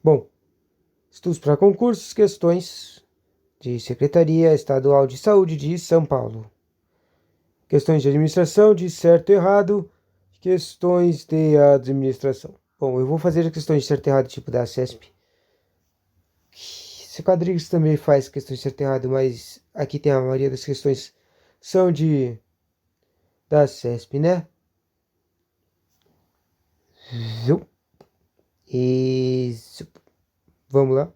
Bom, estudos para concursos, questões de Secretaria Estadual de Saúde de São Paulo. Questões de administração, de certo e errado, questões de administração. Bom, eu vou fazer as questões de certo e errado, tipo da CESP. Esse quadrinhos também faz questões de certo e errado, mas aqui tem a maioria das questões são da CESP, né? Zum. E vamos lá.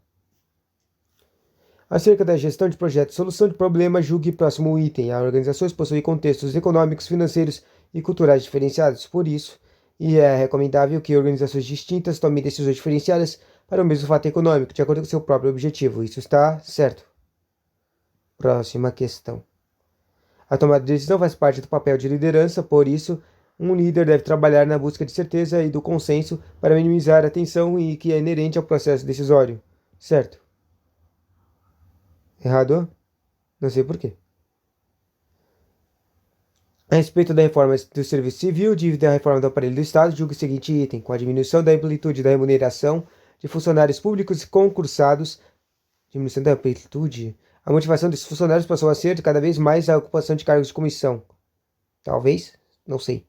Acerca da gestão de projetos, solução de problemas, julgue próximo item. As organizações possuem contextos econômicos, financeiros e culturais diferenciados. Por isso, é recomendável que organizações distintas tomem decisões diferenciadas para o mesmo fato econômico, de acordo com seu próprio objetivo. Isso está certo. Próxima questão. A tomada de decisão faz parte do papel de liderança, por isso, um líder deve trabalhar na busca de certeza e do consenso para minimizar a tensão e que é inerente ao processo decisório. Certo. Errado? Não sei por quê. A respeito da reforma do serviço civil, dívida da reforma do aparelho do Estado, julga o seguinte item: com a diminuição da amplitude da remuneração de funcionários públicos e concursados, diminuição da amplitude, a motivação desses funcionários passou a ser cada vez mais a ocupação de cargos de comissão. Talvez? Não sei.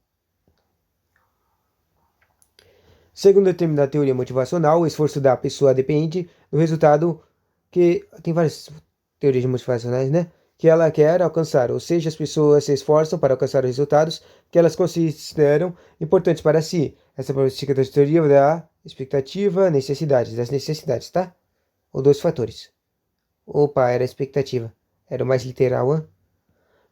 Segundo determinada teoria motivacional, o esforço da pessoa depende do resultado que... Tem várias teorias motivacionais, né? Que ela quer alcançar, ou seja, as pessoas se esforçam para alcançar os resultados que elas consideram importantes para si. Essa problemática da teoria da expectativa, das necessidades, tá? Ou dois fatores. Opa, era a expectativa. Era o mais literal, hein?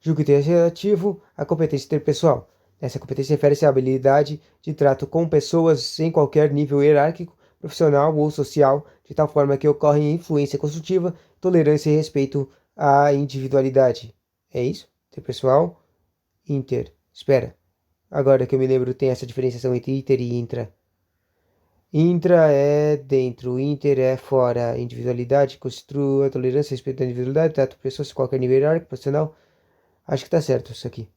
Julgo ter relativo à competência interpessoal. Essa competência refere-se à habilidade de trato com pessoas em qualquer nível hierárquico, profissional ou social, de tal forma que ocorre influência construtiva, tolerância e respeito à individualidade. É isso? Interpessoal, inter. Espera. Agora que eu me lembro, tem essa diferenciação entre inter e intra. Intra é dentro, inter é fora. Individualidade constitui a tolerância, respeito à individualidade, trato pessoas em qualquer nível hierárquico, profissional. Acho que tá certo isso aqui.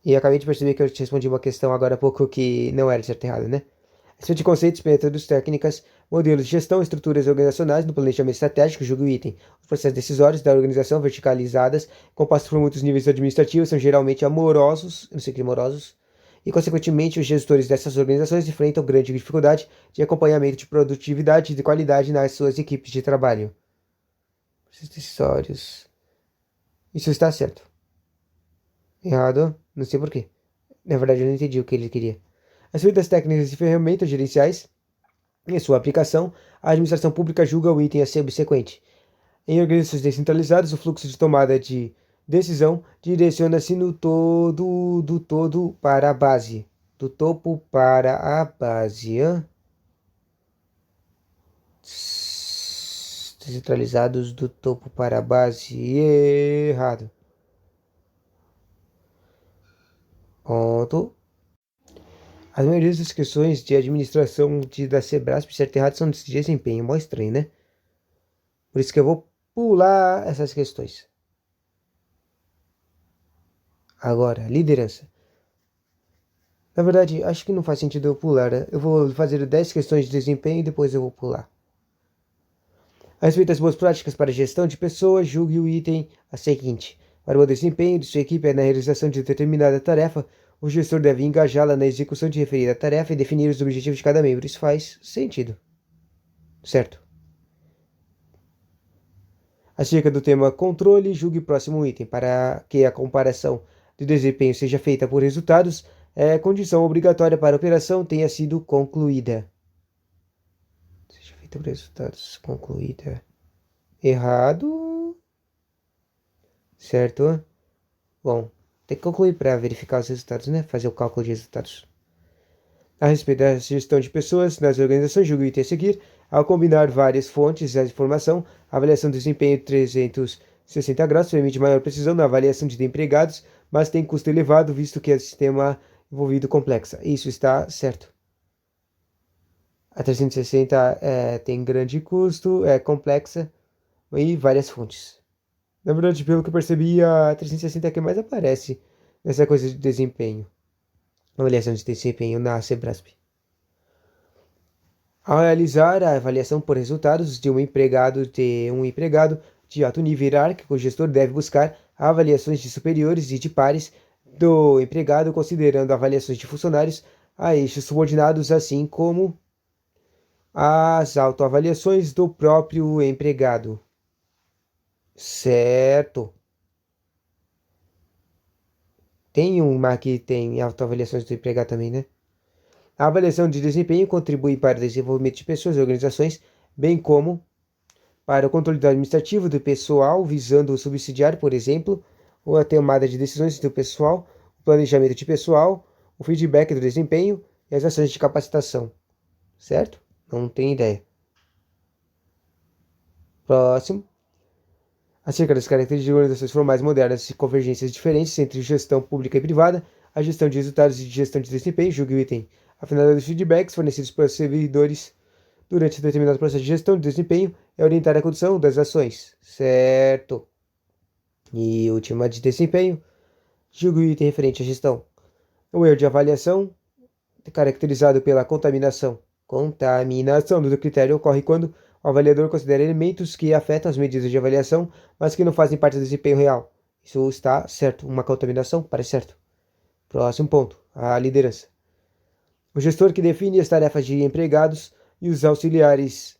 E acabei de perceber que eu te respondi uma questão agora há pouco que não era certo e errado, né? Acerca de conceitos, métodos, técnicas, modelos de gestão, estruturas organizacionais no planejamento estratégico, julgue o item. Os processos decisórios da organização verticalizadas, compostos por muitos níveis administrativos, são geralmente amorosos, não sei o que amorosos, e consequentemente os gestores dessas organizações enfrentam grande dificuldade de acompanhamento de produtividade e de qualidade nas suas equipes de trabalho. Processos decisórios. Isso está certo. Errado, não sei por quê. Na verdade, eu não entendi o que ele queria. A respeito das técnicas e ferramentas gerenciais e sua aplicação, a administração pública julga o item a ser subsequente. Em organizações descentralizadas, o fluxo de tomada de decisão direciona-se no todo do todo para a base. Do topo para a base. Descentralizados do topo para a base. Errado. Ponto. As maioria das questões de administração da Sebrasp, certo e errado, são de desempenho. Mó estranho, né? Por isso que eu vou pular essas questões. Agora, liderança. Na verdade, acho que não faz sentido eu pular, né? Eu vou fazer 10 questões de desempenho e depois eu vou pular. A respeito das boas práticas para a gestão de pessoas, julgue o item a seguinte. Para o desempenho de sua equipe na realização de determinada tarefa, o gestor deve engajá-la na execução de referida tarefa e definir os objetivos de cada membro. Isso faz sentido. Certo. Acerca do tema controle, julgue o próximo item. Para que a comparação de desempenho seja feita por resultados, é condição obrigatória para a operação tenha sido concluída. Seja feita por resultados concluída. Errado. Certo? Bom, tem que concluir para verificar os resultados, né? Fazer o cálculo de resultados. A respeito da gestão de pessoas nas organizações, julgue o item a seguir. Ao combinar várias fontes de informação, a avaliação do desempenho 360 graus permite maior precisão na avaliação de empregados, mas tem custo elevado, visto que é sistema envolvido complexa. Isso está certo. A 360 tem grande custo, é complexa e várias fontes. Na verdade, pelo que eu percebi, a 360 é a que mais aparece nessa coisa de desempenho. Avaliação de desempenho na Sebrasp. Ao realizar a avaliação por resultados de um empregado de alto nível hierárquico, o gestor deve buscar avaliações de superiores e de pares do empregado, considerando avaliações de funcionários a estes subordinados, assim como as autoavaliações do próprio empregado. Certo. Tem uma que tem autoavaliações do empregado também, né? A avaliação de desempenho contribui para o desenvolvimento de pessoas e organizações, bem como para o controle administrativo do pessoal, visando subsidiar, por exemplo, ou a tomada de decisões do pessoal, o planejamento de pessoal, o feedback do desempenho e as ações de capacitação. Certo? Não tenho ideia. Próximo. Acerca das características de organizações formais modernas e convergências diferentes entre gestão pública e privada, a gestão de resultados e de gestão de desempenho, julgue o item. Afinal, os feedbacks fornecidos pelos servidores durante determinado processo de gestão de desempenho é orientar a condução das ações. Certo. E última de desempenho, julgue o item referente à gestão. O erro de avaliação, caracterizado pela contaminação. Contaminação do critério ocorre quando o avaliador considera elementos que afetam as medidas de avaliação, mas que não fazem parte do desempenho real. Isso está certo. Uma contaminação parece certo. Próximo ponto, a liderança. O gestor que define as tarefas de empregados e os auxiliares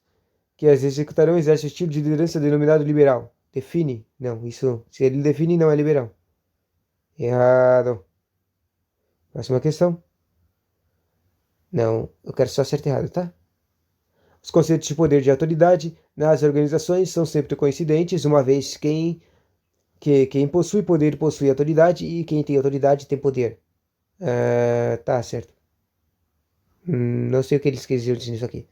que as executarão exerce o estilo de liderança denominado liberal. Define? Não, isso, se ele define, não é liberal. Errado. Próxima questão. Não, eu quero só acertar errado, tá? Os conceitos de poder e de autoridade nas organizações são sempre coincidentes, uma vez que quem possui poder possui autoridade e quem tem autoridade tem poder. Tá certo. Não sei o que eles quiseram dizer nisso aqui.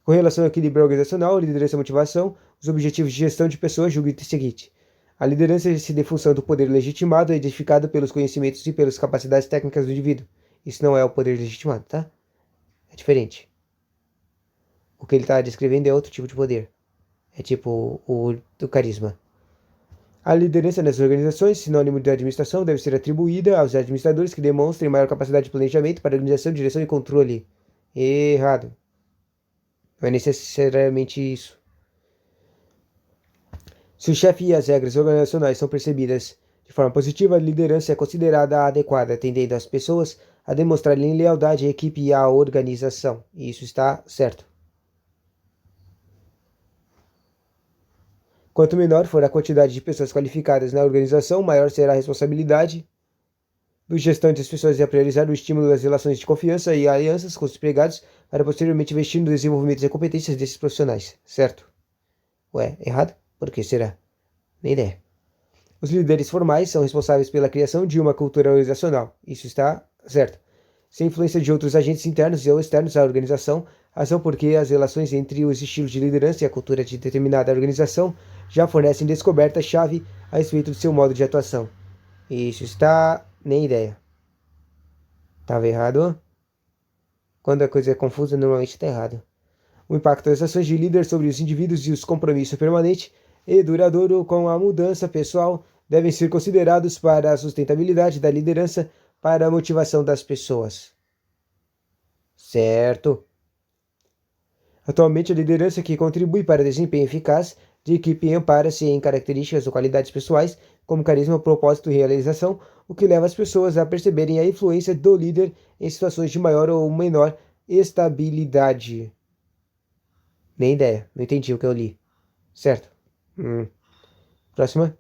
Com relação ao equilíbrio organizacional, liderança e motivação, os objetivos de gestão de pessoas, julgue o seguinte. A liderança se dê função do poder legitimado é edificada pelos conhecimentos e pelas capacidades técnicas do indivíduo. Isso não é o poder legitimado, tá? É diferente. O que ele está descrevendo é outro tipo de poder. É tipo o do carisma. A liderança nas organizações, sinônimo de administração, deve ser atribuída aos administradores que demonstrem maior capacidade de planejamento para organização, direção e controle. Errado. Não é necessariamente isso. Se o chefe e as regras organizacionais são percebidas de forma positiva, a liderança é considerada adequada, tendendo as pessoas a demonstrarem lealdade à equipe e à organização. E isso está certo. Quanto menor for a quantidade de pessoas qualificadas na organização, maior será a responsabilidade do gestante das pessoas a priorizar o estímulo das relações de confiança e alianças com os empregados para posteriormente investir no desenvolvimento e competências desses profissionais. Certo? Ué, errado? Por que será? Nem ideia. Os líderes formais são responsáveis pela criação de uma cultura organizacional. Isso está certo. Sem influência de outros agentes internos ou externos à organização, razão porque as relações entre os estilos de liderança e a cultura de determinada organização já fornecem descoberta-chave a respeito do seu modo de atuação. Isso está... nem ideia. Estava errado? Quando a coisa é confusa, normalmente está errado. O impacto das ações de líder sobre os indivíduos e os compromissos permanente e duradouro com a mudança pessoal devem ser considerados para a sustentabilidade da liderança para a motivação das pessoas. Certo. Atualmente, a liderança que contribui para o desempenho eficaz de equipe ampara-se em características ou qualidades pessoais, como carisma, propósito e realização, o que leva as pessoas a perceberem a influência do líder em situações de maior ou menor estabilidade. Nem ideia, não entendi o que eu li. Certo. Próxima.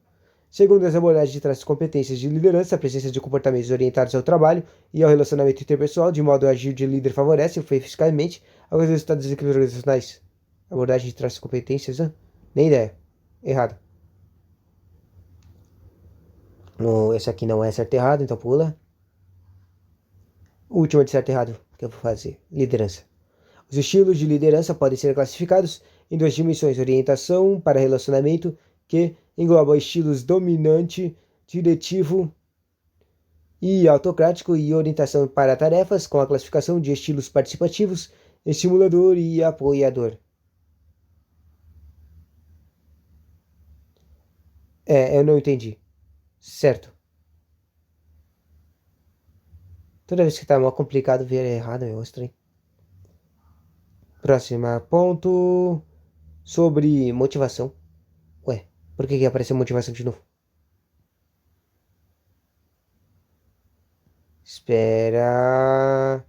Segundo as abordagens de traços competências de liderança, a presença de comportamentos orientados ao trabalho e ao relacionamento interpessoal, de modo a agir de líder favorece eficazmente aos resultados das equipes organizacionais. Abordagem de traços competências? Nem ideia. Errado. Esse aqui não é certo e errado, então pula. Última de certo e errado que eu vou fazer. Liderança. Os estilos de liderança podem ser classificados em duas dimensões: orientação para relacionamento, que engloba estilos dominante, diretivo e autocrático, e orientação para tarefas, com a classificação de estilos participativos, estimulador e apoiador. Eu não entendi. Certo. Toda vez que tá mal complicado ver errado, é estranho. Próxima ponto sobre motivação. Ué, por que apareceu motivação de novo? Espera.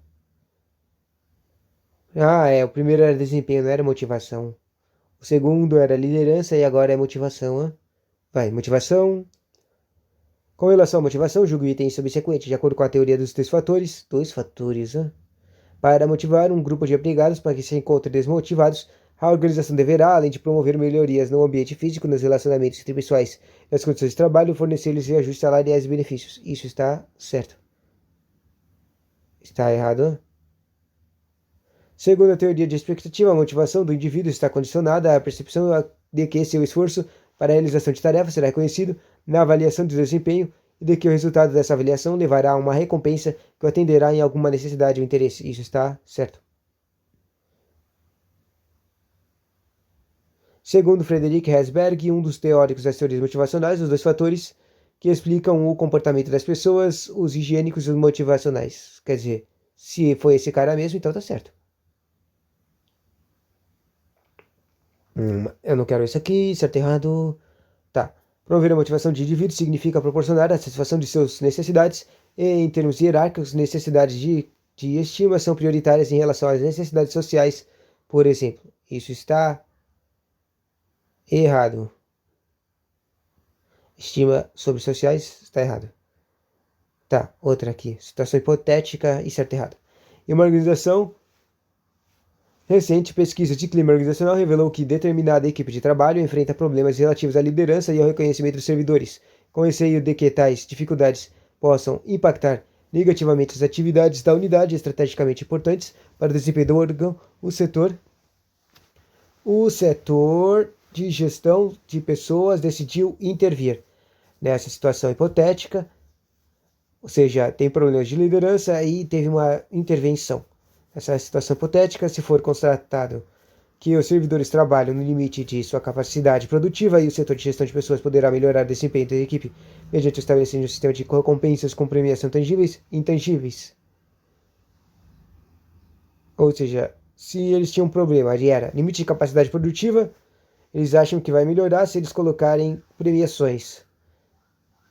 O primeiro era desempenho, não era motivação. O segundo era liderança e agora é motivação, hein? Vai, motivação. Com relação à motivação, julgue o item subsequente, de acordo com a teoria dos dois fatores. Dois fatores, hein? Para motivar um grupo de empregados para que se encontrem desmotivados, a organização deverá, além de promover melhorias no ambiente físico, nos relacionamentos interpessoais e nas condições de trabalho, fornecer-lhes reajustes salariais e benefícios. Isso está certo. Está errado? Segundo a teoria de expectativa, a motivação do indivíduo está condicionada à percepção de que seu esforço para a realização de tarefas será reconhecido na avaliação de desempenho e de que o resultado dessa avaliação levará a uma recompensa que o atenderá em alguma necessidade ou interesse. Isso está certo. Segundo Frederick Herzberg, um dos teóricos das teorias motivacionais, os dois fatores que explicam o comportamento das pessoas, os higiênicos e os motivacionais. Quer dizer, se foi esse cara mesmo, então tá certo. Eu não quero isso aqui, certo, errado. Tá. Promover a motivação de indivíduos significa proporcionar a satisfação de suas necessidades e, em termos hierárquicos, necessidades de estima são prioritárias em relação às necessidades sociais, por exemplo. Isso está errado. Estima sobre sociais está errado. Tá, outra aqui. Situação hipotética e certo, errado. Em uma organização, recente pesquisa de clima organizacional revelou que determinada equipe de trabalho enfrenta problemas relativos à liderança e ao reconhecimento dos servidores, com receio de que tais dificuldades possam impactar negativamente as atividades da unidade estrategicamente importantes para o desempenho do órgão. O setor de gestão de pessoas decidiu intervir nessa situação hipotética, ou seja, tem problemas de liderança e teve uma intervenção. Essa situação hipotética, se for constatado que os servidores trabalham no limite de sua capacidade produtiva e o setor de gestão de pessoas poderá melhorar o desempenho da equipe mediante o estabelecimento de um sistema de recompensas com premiação tangíveis e intangíveis. Ou seja, se eles tinham um problema, ali era limite de capacidade produtiva, eles acham que vai melhorar se eles colocarem premiações.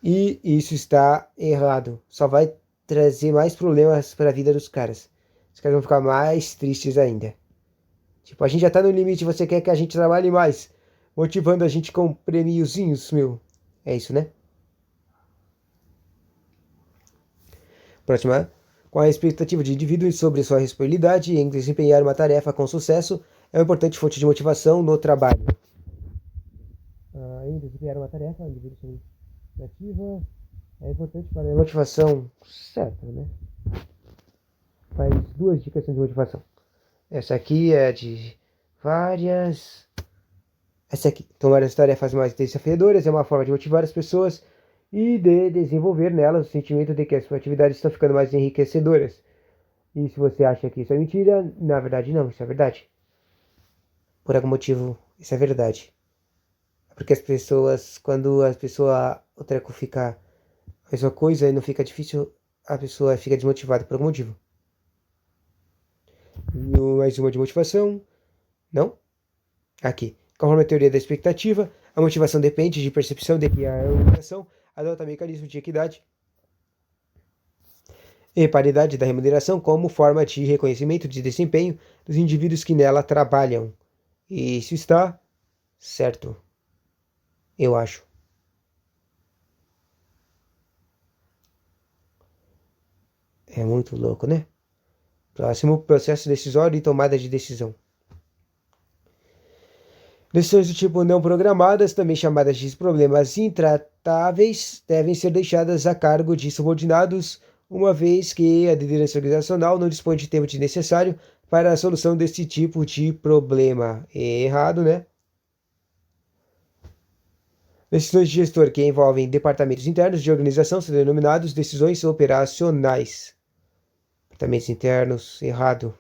E isso está errado. Só vai trazer mais problemas para a vida dos caras. Os caras vão ficar mais tristes ainda. Tipo, a gente já tá no limite, você quer que a gente trabalhe mais, motivando a gente com prêmiozinhos, meu. É isso, né? Próxima. Com a expectativa de indivíduos sobre sua responsabilidade em desempenhar uma tarefa com sucesso, é uma importante fonte de motivação no trabalho. Em desempenhar uma tarefa, o indivíduo sem iniciativa é importante para a motivação, certo, né? Faz duas dicas de motivação. Essa aqui é de várias. Essa aqui, tomar as tarefas mais desafiadoras é uma forma de motivar as pessoas e de desenvolver nelas o sentimento de que as suas atividades estão ficando mais enriquecedoras. E se você acha que isso é mentira, na verdade não, isso é verdade. Por algum motivo, isso é verdade. Porque as pessoas, quando o treco fica a mesma coisa e não fica difícil, a pessoa fica desmotivada por algum motivo. E mais uma de motivação. Não? Aqui. Conforme a teoria da expectativa, a motivação depende de percepção de que a organização adota mecanismos de equidade e paridade da remuneração como forma de reconhecimento de desempenho dos indivíduos que nela trabalham. E isso está certo. Eu acho. É muito louco, né? Próximo, processo decisório e tomada de decisão. Decisões do tipo não programadas, também chamadas de problemas intratáveis, devem ser deixadas a cargo de subordinados, uma vez que a liderança organizacional não dispõe de tempo necessário para a solução desse tipo de problema. Errado, né? Decisões de gestor que envolvem departamentos internos de organização são denominados decisões operacionais. Departamentos internos, errado.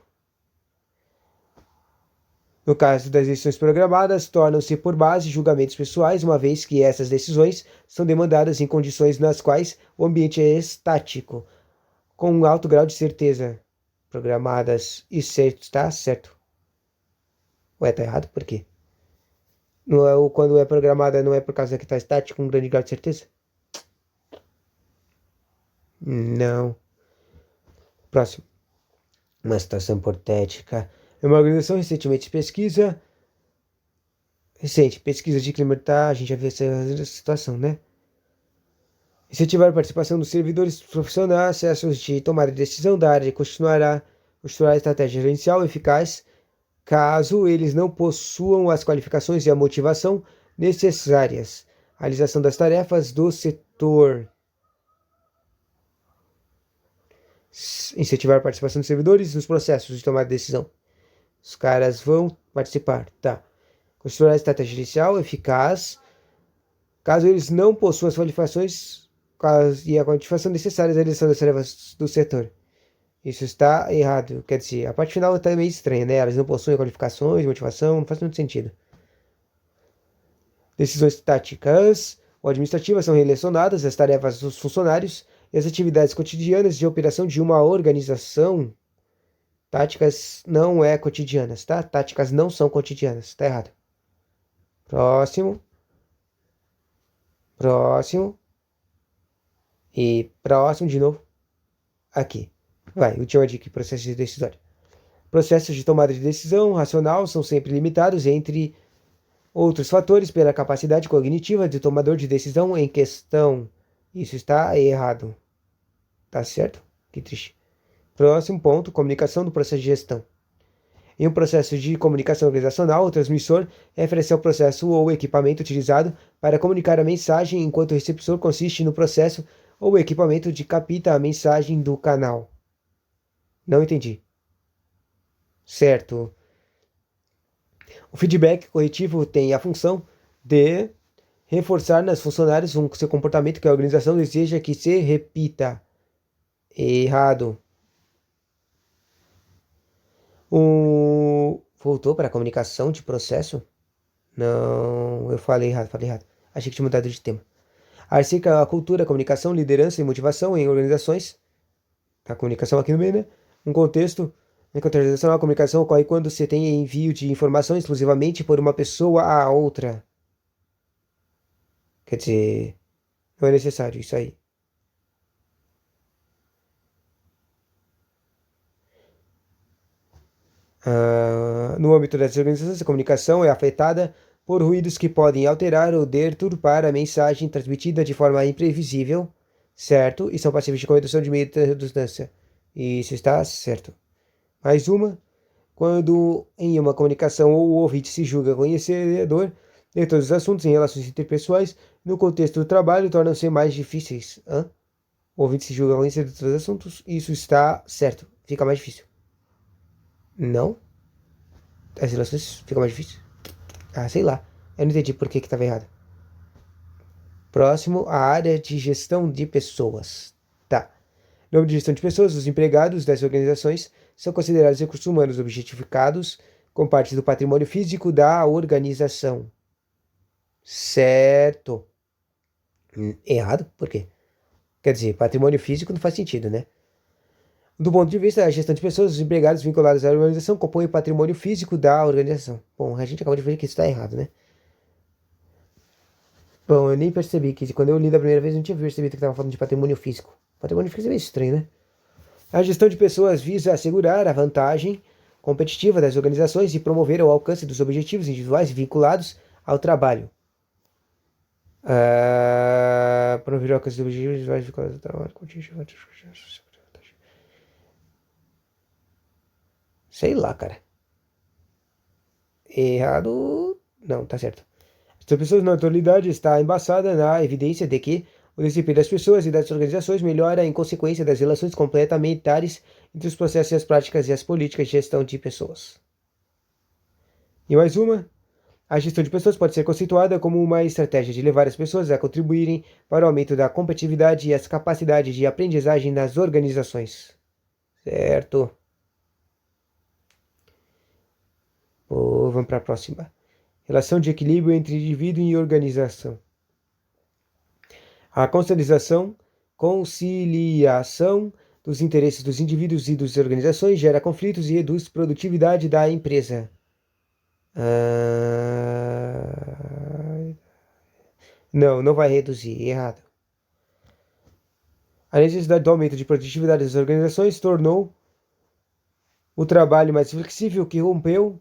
No caso das decisões programadas, tornam-se por base julgamentos pessoais, uma vez que essas decisões são demandadas em condições nas quais o ambiente é estático, com um alto grau de certeza. Programadas e certo, está certo. Ué, tá errado? Por quê? Não é quando é programada, não é por causa que tá estático com um grande grau de certeza? Não. Próximo. Uma situação hipotética. É uma organização recente, pesquisa de clima, tá? A gente já viu essa situação, né? Incentivar a participação dos servidores profissionais, acessos de tomada de decisão da área, continuará a estratégia gerencial eficaz, caso eles não possuam as qualificações e a motivação necessárias. A realização das tarefas do setor. Incentivar a participação dos servidores nos processos de tomada de decisão. Os caras vão participar, tá? Construir a estratégia inicial eficaz, caso eles não possuam as qualificações e a qualificação necessárias à realização das tarefas do setor. Isso está errado. Quer dizer, a parte final está meio estranha, né? Elas não possuem qualificações, motivação, não faz muito sentido. Decisões táticas ou administrativas são relacionadas às tarefas dos funcionários e às atividades cotidianas de operação de uma organização. Táticas não é cotidianas, tá? Táticas não são cotidianas, tá errado. Próximo. Próximo. E próximo de novo. Aqui. Vai, última dica, processo de decisório. Processos de tomada de decisão racional são sempre limitados, entre outros fatores, pela capacidade cognitiva do tomador de decisão em questão. Isso está errado. Tá certo? Que triste. Próximo ponto, comunicação do processo de gestão. Em um processo de comunicação organizacional, o transmissor refere-se ao processo ou equipamento utilizado para comunicar a mensagem, enquanto o receptor consiste no processo ou equipamento que capta a mensagem do canal. Não entendi. Certo. O feedback corretivo tem a função de reforçar nas funcionários um seu comportamento que a organização deseja que se repita. Errado. Voltou para a comunicação de processo? Não, eu falei errado, falei errado. Achei que tinha mudado de tema. Arcica a cultura, a comunicação, liderança e motivação em organizações. A comunicação aqui no meio, né? Um contexto. Em contexto organizacional, a comunicação ocorre quando você tem envio de informação exclusivamente por uma pessoa a outra. Quer dizer, não é necessário isso aí. No âmbito dessas organizações, a comunicação é afetada por ruídos que podem alterar ou deturpar a mensagem transmitida de forma imprevisível, certo? E são passíveis de redução de meio de redundância. Isso está certo. Mais uma. Quando em uma comunicação o ouvinte se julga conhecedor de todos os assuntos em relações interpessoais, no contexto do trabalho, tornam-se mais difíceis. O ouvinte se julga conhecedor de todos os assuntos, isso está certo. Fica mais difícil. Não? As relações ficam mais difíceis? Ah, sei lá. Eu não entendi por que estava errado. Próximo, a área de gestão de pessoas. Tá. No âmbito de gestão de pessoas, os empregados das organizações são considerados recursos humanos objetificados como parte do patrimônio físico da organização. Certo. Errado? Por quê? Quer dizer, patrimônio físico não faz sentido, né? Do ponto de vista da gestão de pessoas, os empregados vinculados à organização compõem o patrimônio físico da organização. Bom, a gente acabou de ver que isso está errado, né? Bom, eu nem percebi que quando eu li da primeira vez, eu não tinha percebido que estava falando de patrimônio físico. Patrimônio físico é meio estranho, né? A gestão de pessoas visa assegurar a vantagem competitiva das organizações e promover o alcance dos objetivos individuais vinculados ao trabalho. Promover o alcance dos objetivos individuais vinculados ao trabalho. Sei lá, cara. Errado. Não, tá certo. As pessoas na atualidade está embaçada na evidência de que o desempenho das pessoas e das organizações melhora em consequência das relações complementares entre os processos e as práticas e as políticas de gestão de pessoas. E mais uma. A gestão de pessoas pode ser conceituada como uma estratégia de levar as pessoas a contribuírem para o aumento da competitividade e as capacidades de aprendizagem nas organizações. Certo. Vamos para a próxima. Relação de equilíbrio entre indivíduo e organização. A conciliação dos interesses dos indivíduos e das organizações gera conflitos e reduz a produtividade da empresa. Ah, não, não vai reduzir. Errado. A necessidade do aumento de produtividade das organizações tornou o trabalho mais flexível que rompeu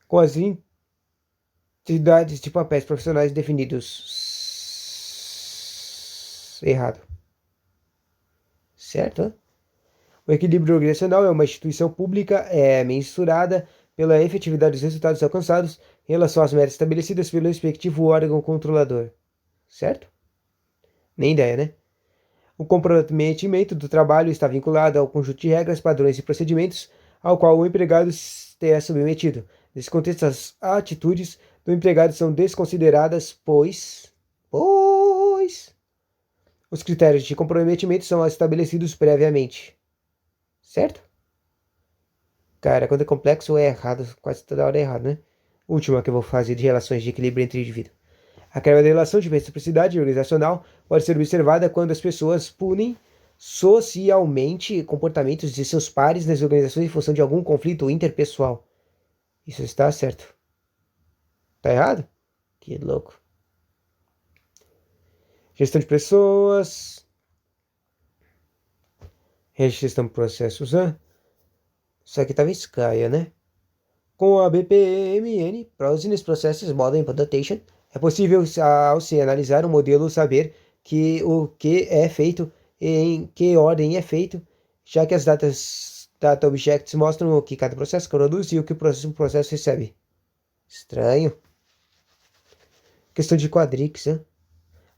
com as entidades de papéis profissionais definidos. Errado. Certo? O equilíbrio organizacional é uma instituição pública mensurada pela efetividade dos resultados alcançados em relação às metas estabelecidas pelo respectivo órgão controlador. Certo? Nem ideia, né? O comprometimento do trabalho está vinculado ao conjunto de regras, padrões e procedimentos ao qual o empregado é submetido. Nesse contexto, as atitudes do empregado são desconsideradas, pois os critérios de comprometimento são estabelecidos previamente. Certo? Cara, quando é complexo é errado, quase toda hora é errado, né? Última que eu vou fazer de relações de equilíbrio entre indivíduos. A quebra da relação de reciprocidade organizacional pode ser observada quando as pessoas punem socialmente comportamentos de seus pares nas organizações em função de algum conflito interpessoal. Isso está certo. Tá errado? Que louco. Gestão de pessoas. Gestão de processos. Isso aqui tava Skya, né? Com a BPMN, Process Processes Model Implementation, é possível, ao se analisar um modelo, saber que o que é feito e em que ordem é feito, já que as data objects mostram o que cada processo produz e o que o processo recebe. Estranho. Questão de quadrix, né?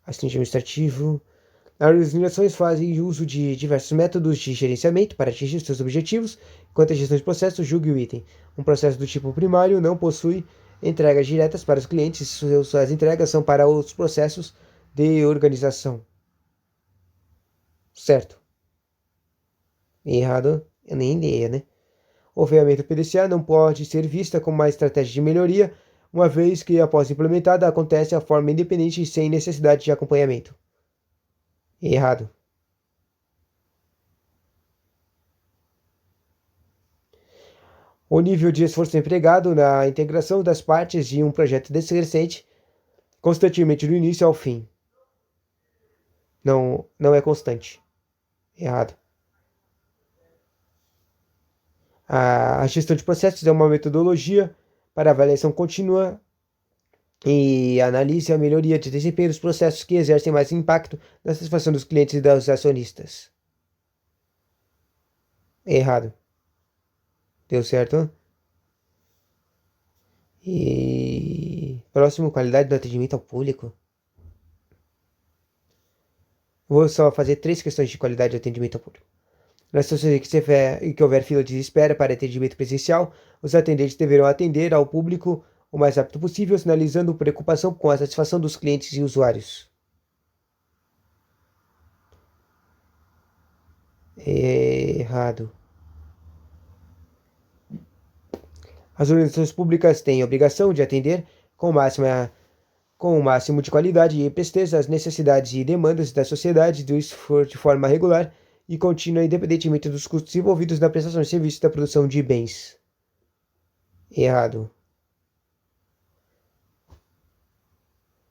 Assistente administrativo. As organizações fazem uso de diversos métodos de gerenciamento para atingir seus objetivos, enquanto a gestão de processos julga o item. Um processo do tipo primário não possui entregas diretas para os clientes, suas entregas são para os processos de organização. Certo. Errado, eu nem ideia, né? O ferramenta PDCA não pode ser vista como uma estratégia de melhoria, uma vez que, após implementada, acontece de forma independente e sem necessidade de acompanhamento. Errado. O nível de esforço empregado na integração das partes de um projeto decrescente constantemente do início ao fim. Não é constante. Errado. A gestão de processos é uma metodologia para avaliação contínua e analise a melhoria de desempenho dos processos que exercem mais impacto na satisfação dos clientes e dos acionistas. Errado. Deu certo? E próximo, qualidade do atendimento ao público. Vou só fazer 3 questões de qualidade de atendimento ao público. Nas situações em que houver fila de espera para atendimento presencial, os atendentes deverão atender ao público o mais rápido possível, sinalizando preocupação com a satisfação dos clientes e usuários. Errado. As organizações públicas têm a obrigação de atender com o máximo de qualidade e presteza às necessidades e demandas da sociedade de forma regular e contínua, independentemente dos custos envolvidos na prestação de serviços da produção de bens. Errado.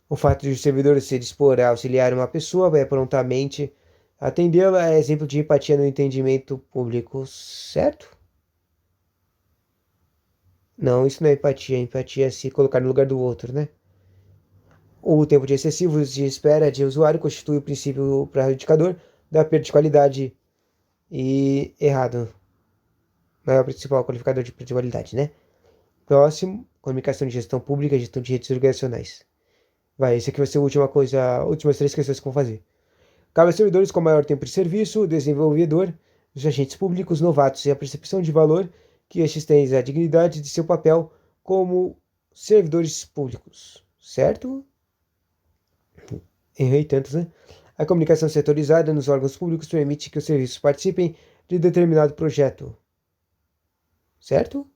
O fato de o servidor se dispor a auxiliar uma pessoa prontamente atendê-la é exemplo de empatia no entendimento público, certo? Não, isso não é empatia. Empatia é se colocar no lugar do outro, né? O tempo de excessivo de espera de usuário constitui o princípio prejudicador da perda de qualidade e errado. Não é o principal qualificador de perda de qualidade, né? Próximo, comunicação de gestão pública e gestão de redes organizacionais. Vai, esse aqui vai ser a última coisa, últimas 3 questões que vão fazer. Cabe aos servidores com maior tempo de serviço, o desenvolvedor, os agentes públicos novatos e a percepção de valor que estes têm a dignidade de seu papel como servidores públicos, certo? Errei tantos, né? A comunicação setorizada nos órgãos públicos permite que os serviços participem de determinado projeto, certo?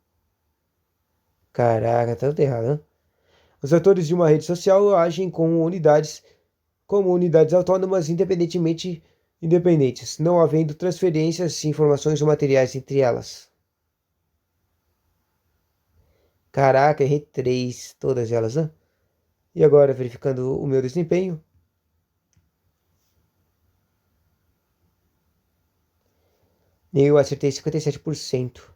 Caraca, tá tudo errado, né? Os atores de uma rede social agem como unidades autônomas independentes, não havendo transferências de informações ou materiais entre elas. Caraca, errei três, todas elas, né? E agora, verificando o meu desempenho, eu acertei 57%.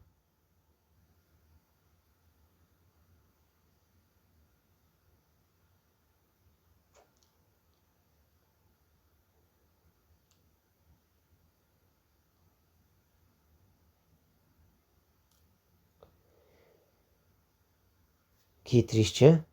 Que triste, hein?